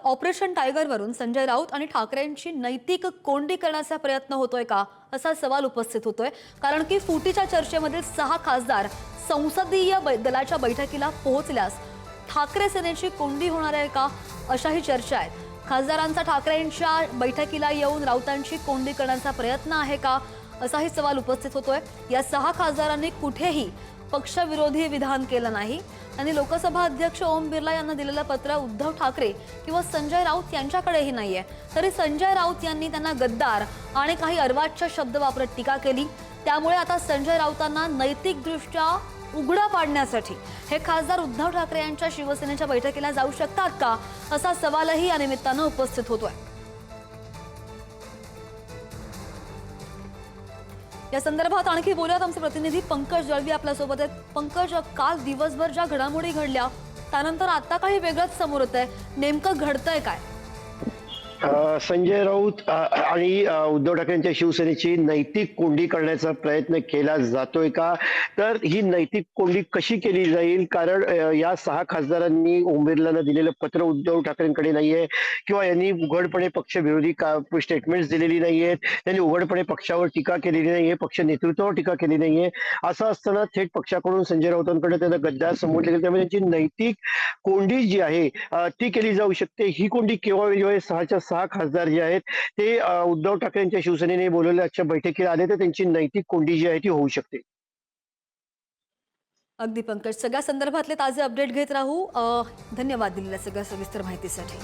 Operation टायगरवरून Sanjay Raut आणि ठाकरेंची नैतिक कोंडी करण्याचा प्रयत्न होतोय का असा सवाल उपस्थित होतोय। कारण की फुटीच्या चर्चेमधील 6 खासदार संसदीय दलाच्या बैठकीला पोहोचल्यास ठाकरे सेनेची कोंडी होणार आहे का अशाही चर्चा आहेत। खासदारांचा ठाकरेंच्या बैठकीला येऊन राऊतांची कोंडी करण्याचा प्रयत्न आहे का असाही सवाल उपस्थित होतोय। या 6 खासदारांनी कुठेही पक्षविरोधी विधान केलं नाही। त्यांनी लोकसभा अध्यक्ष ओम बिर्ला यांना दिलेलं पत्र उद्धव ठाकरे किंवा संजय राऊत यांच्याकडेही नाहीये। तरी संजय राऊत यांनी त्यांना गद्दार आणि काही अर्वाच्य शब्द वापरत टीका केली। त्यामुळे आता संजय राऊतांना नैतिकदृष्ट्या उघडा पाडण्यासाठी हे खासदार उद्धव ठाकरे यांच्या शिवसेनेच्या बैठकीला जाऊ शकतात का असा सवालही या निमित्तानं उपस्थित होतोय। या संदर्भात आणखी बोलूयात आमचे प्रतिनिधी पंकज दळवी आपल्यासोबत आहेत। पंकज, काल दिवसभर ज्या घडामोडी घडल्या त्यानंतर आता काही वेगळंच समोर येतंय, नेमकं घडतंय काय? संजय राऊत आणि उद्धव ठाकरेंच्या शिवसेनेची नैतिक कोंडी करण्याचा प्रयत्न केला जातोय का? तर ही नैतिक कोंडी कशी केली जाईल? कारण या 6 खासदारांनी ओम बिर्लांना दिलेलं पत्र उद्धव ठाकरेंकडे नाहीये किंवा यांनी उघडपणे पक्षविरोधी स्टेटमेंट्स दिलेली नाहीयेत, त्यांनी उघडपणे पक्षावर टीका केलेली नाहीये, पक्ष नेतृत्वावर टीका केली नाहीये। असं असताना थेट पक्षाकडून संजय राऊतांकडे त्यांना गद्दार संबोधले गेले। त्यामुळे त्यांची नैतिक कोंडी जी आहे ती केली जाऊ शकते। ही कोंडी केव्हा होईल? 6 खासदार जे आहेत ते उद्धव ठाकरेंच्या शिवसेनेने बोलवलेल्या आजच्या बैठकीला आले तर त्यांची नैतिक कोंडी जी आहे ती होऊ शकते। अगदी पंकज, सगळ्या संदर्भातले ताजे अपडेट घेत राहू। धन्यवाद दिलेल्या सगळ्या सविस्तर माहितीसाठी।